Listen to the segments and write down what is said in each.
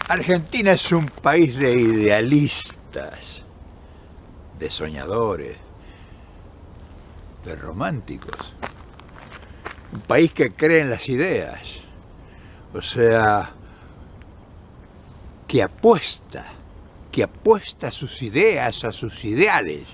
Argentina es un país de idealistas, de soñadores, de románticos. Un país que cree en las ideas, o sea, que apuesta a sus ideas, a sus ideales,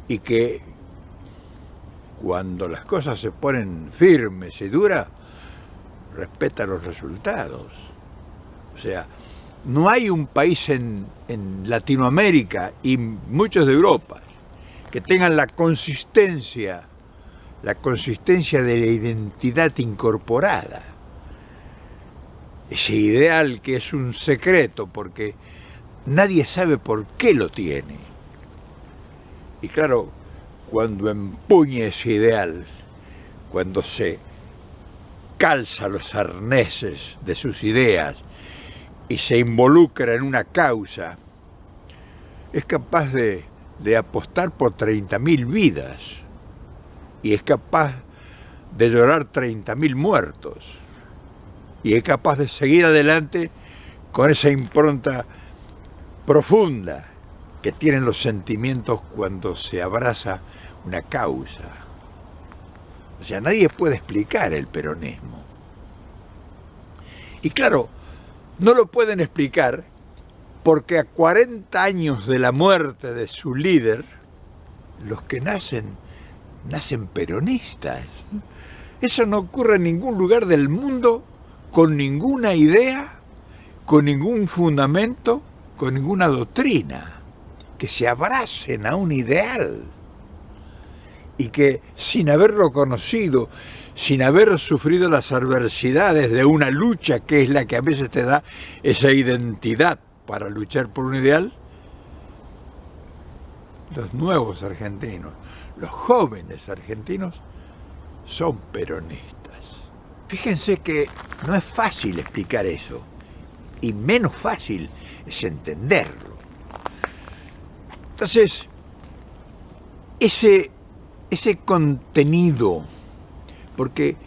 y que cuando las cosas se ponen firmes y duras, respeta los resultados. O sea, no hay un país en Latinoamérica y muchos de Europa que tengan la consistencia de la identidad incorporada. Ese ideal que es un secreto porque nadie sabe por qué lo tiene. Y claro, cuando empuña ese ideal, cuando se calza los arneses de sus ideas y se involucra en una causa, es capaz de apostar por 30.000 vidas y es capaz de llorar 30.000 muertos y es capaz de seguir adelante con esa impronta profunda que tienen los sentimientos cuando se abraza una causa. O sea, nadie puede explicar el peronismo. Y claro, no lo pueden explicar porque a 40 años de la muerte de su líder, los que nacen peronistas. Eso no ocurre en ningún lugar del mundo, con ninguna idea, con ningún fundamento, con ninguna doctrina, que se abracen a un ideal y que sin haberlo conocido, sin haber sufrido las adversidades de una lucha que es la que a veces te da esa identidad para luchar por un ideal, los nuevos argentinos, los jóvenes argentinos son peronistas. Fíjense que no es fácil explicar eso y menos fácil es entenderlo. Entonces, ese contenido, porque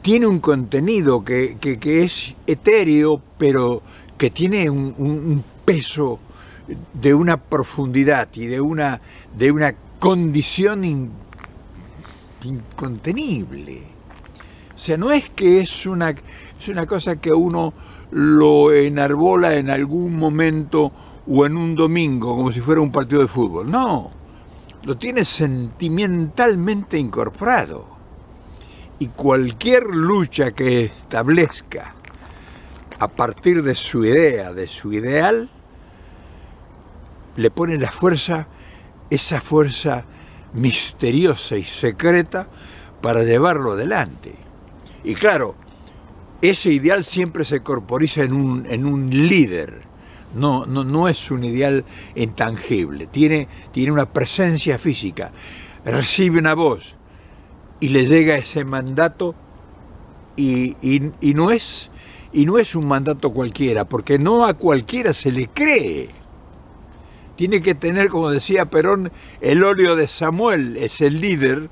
tiene un contenido que es etéreo, pero que tiene un peso de una profundidad y de una condición incontenible. O sea, no es que es una cosa que uno lo enarbola en algún momento o en un domingo, como si fuera un partido de fútbol. No, lo tiene sentimentalmente incorporado. Y cualquier lucha que establezca a partir de su idea, de su ideal, le pone la fuerza, esa fuerza misteriosa y secreta para llevarlo adelante. Y claro, ese ideal siempre se corporiza en un líder, no es un ideal intangible, tiene una presencia física, recibe una voz y le llega ese mandato y no es un mandato cualquiera, porque no a cualquiera se le cree. Tiene que tener, como decía Perón, el óleo de Samuel, es el líder,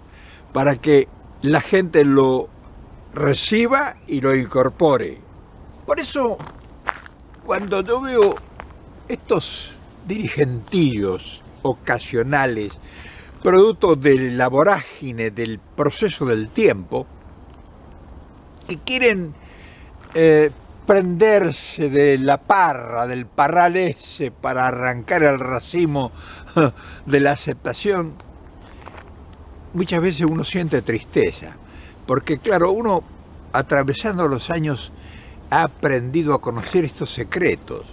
para que la gente lo reciba y lo incorpore. Por eso, cuando yo veo estos dirigentillos ocasionales, producto de la vorágine del proceso del tiempo, que quieren prenderse de la parra, del parral ese, para arrancar el racimo de la aceptación, muchas veces uno siente tristeza, porque claro, uno atravesando los años ha aprendido a conocer estos secretos,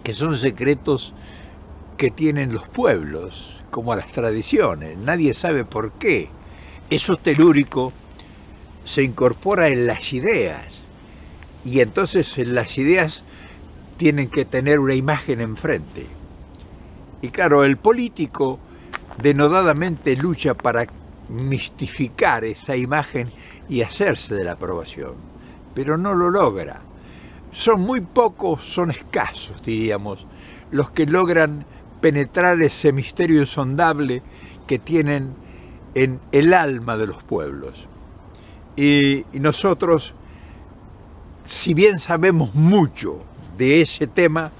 que son secretos que tienen los pueblos, como las tradiciones, nadie sabe por qué. Eso telúrico se incorpora en las ideas, y entonces las ideas tienen que tener una imagen enfrente. Y claro, el político denodadamente lucha para mistificar esa imagen y hacerse de la aprobación, pero no lo logra. Son muy pocos, son escasos, diríamos, los que logran penetrar ese misterio insondable que tienen en el alma de los pueblos. Y nosotros si bien sabemos mucho de ese tema,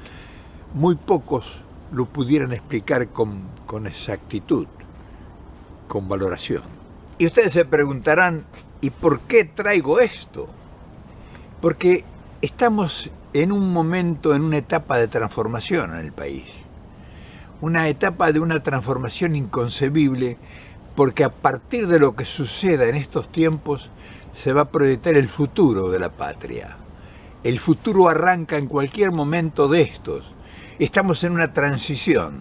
muy pocos lo pudieran explicar con exactitud, con valoración. Y ustedes se preguntarán, ¿y por qué traigo esto? Porque estamos en un momento, en una etapa de transformación en el país. Una etapa de una transformación inconcebible, porque a partir de lo que suceda en estos tiempos se va a proyectar el futuro de la patria. El futuro arranca en cualquier momento de estos. Estamos en una transición.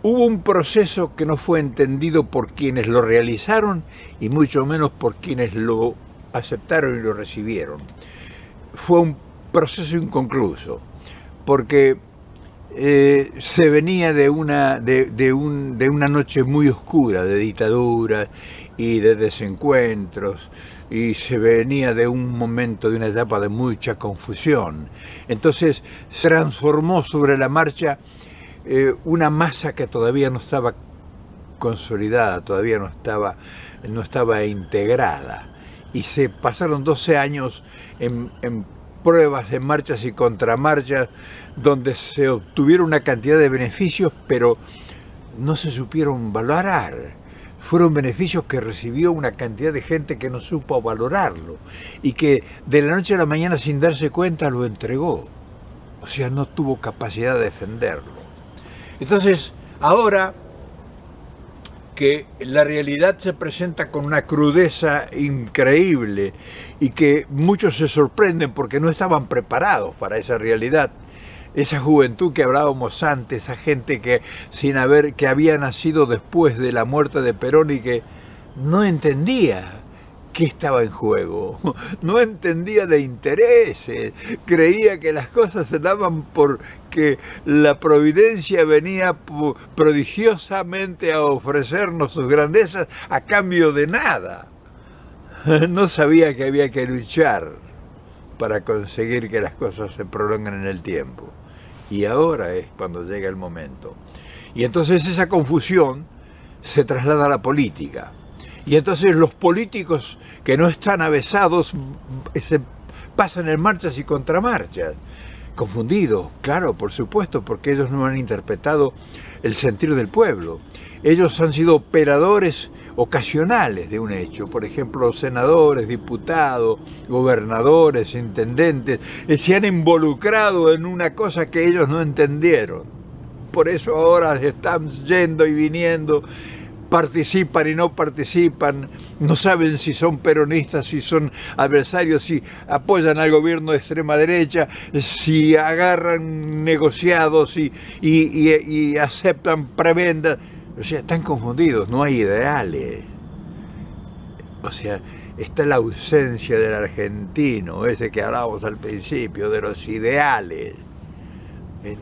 Hubo un proceso que no fue entendido por quienes lo realizaron y mucho menos por quienes lo aceptaron y lo recibieron. Fue un proceso inconcluso, porque se venía de una noche muy oscura de dictadura y de desencuentros, y se venía de un momento, de una etapa de mucha confusión. Entonces se transformó sobre la marcha una masa que todavía no estaba consolidada, todavía no estaba integrada, y se pasaron 12 años en pruebas, en marchas y contramarchas, donde se obtuvieron una cantidad de beneficios, pero no se supieron valorar. Fueron beneficios que recibió una cantidad de gente que no supo valorarlo y que de la noche a la mañana, sin darse cuenta, lo entregó. O sea, no tuvo capacidad de defenderlo. Entonces, ahora que la realidad se presenta con una crudeza increíble y que muchos se sorprenden porque no estaban preparados para esa realidad, esa juventud que hablábamos antes, esa gente que que había nacido después de la muerte de Perón y que no entendía qué estaba en juego, no entendía de intereses, creía que las cosas se daban porque la providencia venía prodigiosamente a ofrecernos sus grandezas a cambio de nada. No sabía que había que luchar para conseguir que las cosas se prolonguen en el tiempo. Y ahora es cuando llega el momento. Y entonces esa confusión se traslada a la política. Y entonces los políticos que no están avesados se pasan en marchas y contramarchas. Confundidos, claro, por supuesto, porque ellos no han interpretado el sentir del pueblo. Ellos han sido operadores ocasionales de un hecho, por ejemplo, senadores, diputados, gobernadores, intendentes, se han involucrado en una cosa que ellos no entendieron. Por eso ahora están yendo y viniendo, participan y no participan, no saben si son peronistas, si son adversarios, si apoyan al gobierno de extrema derecha, si agarran negociados y aceptan prebendas. O sea, están confundidos, no hay ideales. O sea, está la ausencia del argentino, ese que hablábamos al principio, de los ideales.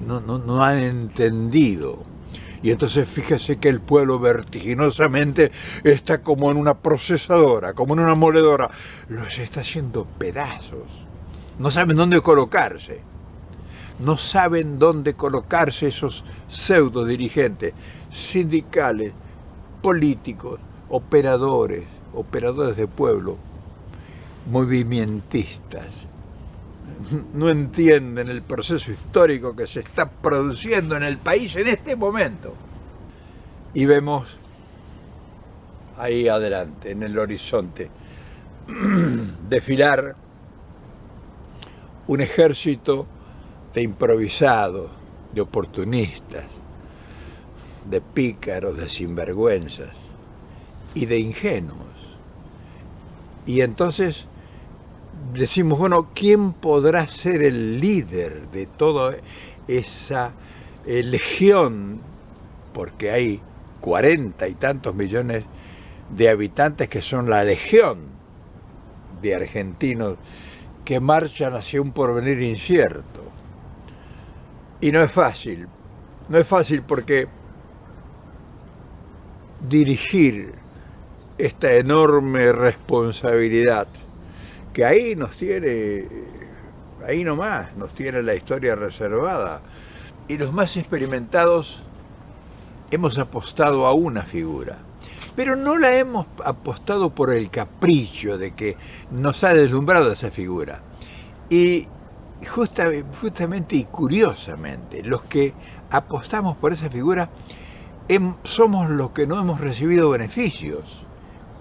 No han entendido. Y entonces fíjese que el pueblo vertiginosamente está como en una procesadora, como en una moledora. Los está haciendo pedazos. No saben dónde colocarse. No saben dónde colocarse esos pseudo dirigentes sindicales, políticos, operadores de pueblo, movimentistas. No entienden el proceso histórico que se está produciendo en el país en este momento. Y vemos ahí adelante, en el horizonte, desfilar un ejército de improvisados, de oportunistas, de pícaros, de sinvergüenzas y de ingenuos. Y entonces decimos, bueno, ¿quién podrá ser el líder de toda esa legión? Porque hay 40 y tantos millones de habitantes que son la legión de argentinos que marchan hacia un porvenir incierto. Y no es fácil porque dirigir esta enorme responsabilidad que ahí nomás nos tiene la historia reservada. Y los más experimentados hemos apostado a una figura, pero no la hemos apostado por el capricho de que nos ha deslumbrado esa figura. Y justamente y curiosamente, los que apostamos por esa figura somos los que no hemos recibido beneficios.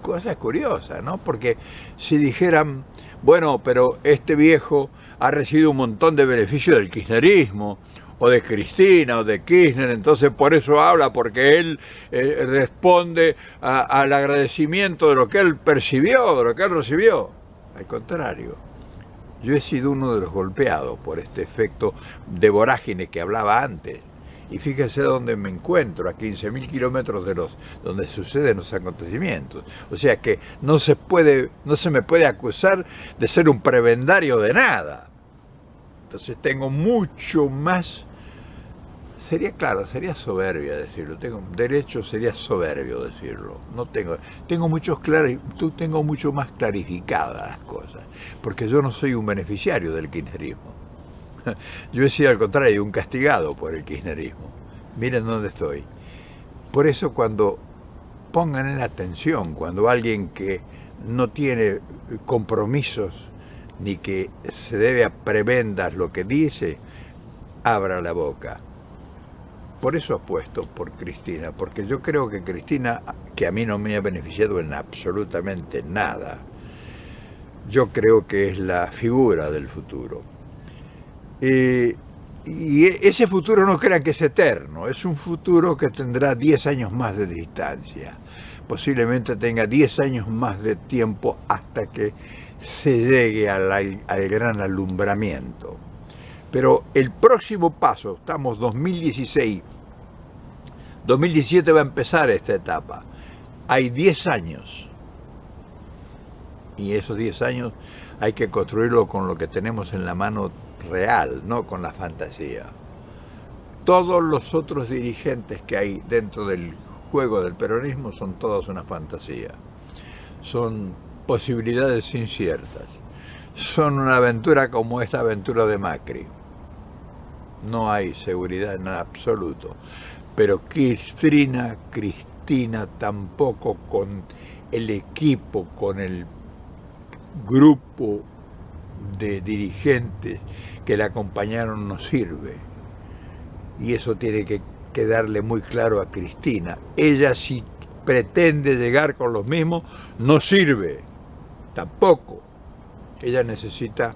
Cosa curiosa, ¿no? Porque si dijeran, bueno, pero este viejo ha recibido un montón de beneficios del kirchnerismo, o de Cristina, o de Kirchner, entonces por eso habla, porque él responde al agradecimiento de lo que él percibió, de lo que él recibió. Al contrario, yo he sido uno de los golpeados por este efecto de vorágine que hablaba antes. Y fíjese dónde me encuentro, a 15.000 kilómetros de donde suceden los acontecimientos. O sea que no se me puede acusar de ser un prebendario de nada. Entonces tengo mucho más, sería soberbia decirlo, sería soberbio decirlo. No tengo mucho más clarificadas las cosas, porque yo no soy un beneficiario del kirchnerismo. Yo he sido al contrario un castigado por el kirchnerismo. Miren dónde estoy. Por eso cuando pongan en atención, cuando alguien que no tiene compromisos ni que se debe a prebendas lo que dice, abra la boca. Por eso apuesto por Cristina, porque yo creo que Cristina, que a mí no me ha beneficiado en absolutamente nada, yo creo que es la figura del futuro. Y ese futuro no crean que es eterno, es un futuro que tendrá 10 años más de distancia. Posiblemente tenga 10 años más de tiempo hasta que se llegue al gran alumbramiento. Pero el próximo paso, estamos 2016, 2017 va a empezar esta etapa. Hay 10 años. Y esos 10 años hay que construirlo con lo que tenemos en la mano real, no con la fantasía. Todos los otros dirigentes que hay dentro del juego del peronismo son todos una fantasía. Son posibilidades inciertas. Son una aventura como esta aventura de Macri. No hay seguridad en absoluto. Pero Cristina tampoco, con el equipo, con el grupo de dirigentes que la acompañaron, no sirve. Y eso tiene que quedarle muy claro a Cristina. Ella, si pretende llegar con los mismos, no sirve. Tampoco. Ella necesita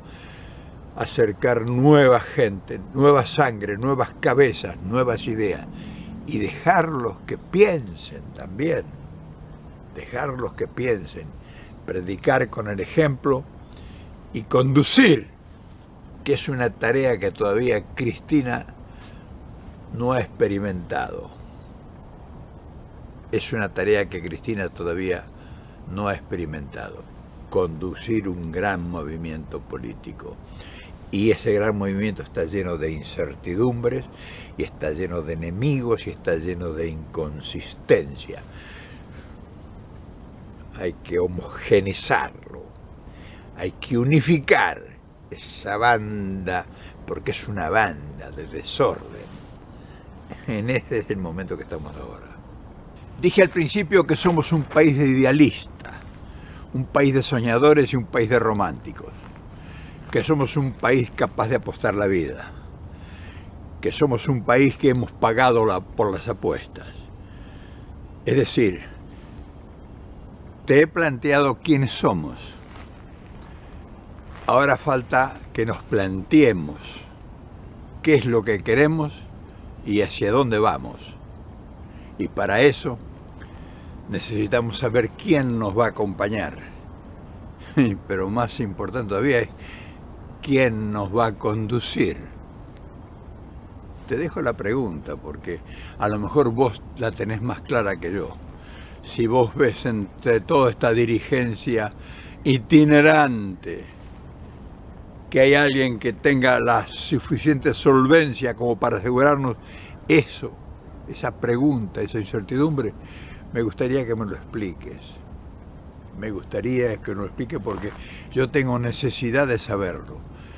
acercar nueva gente, nueva sangre, nuevas cabezas, nuevas ideas. Y dejarlos que piensen también. Dejarlos que piensen. Predicar con el ejemplo y conducir, que es una tarea que todavía Cristina no ha experimentado. Es una tarea que Cristina todavía no ha experimentado. Conducir un gran movimiento político. Y ese gran movimiento está lleno de incertidumbres, y está lleno de enemigos, y está lleno de inconsistencia. Hay que homogeneizarlo, hay que unificar esa banda, porque es una banda de desorden. En ese es el momento que estamos ahora. Dije al principio que somos un país de idealistas, un país de soñadores y un país de románticos, que somos un país capaz de apostar la vida, que somos un país que hemos pagado por las apuestas. Es decir, te he planteado quiénes somos. Ahora falta que nos planteemos qué es lo que queremos y hacia dónde vamos. Y para eso necesitamos saber quién nos va a acompañar. Pero más importante todavía es quién nos va a conducir. Te dejo la pregunta porque a lo mejor vos la tenés más clara que yo. Si vos ves entre toda esta dirigencia itinerante que hay alguien que tenga la suficiente solvencia como para asegurarnos eso, esa pregunta, esa incertidumbre, me gustaría que me lo expliques. Me gustaría que me lo expliques porque yo tengo necesidad de saberlo.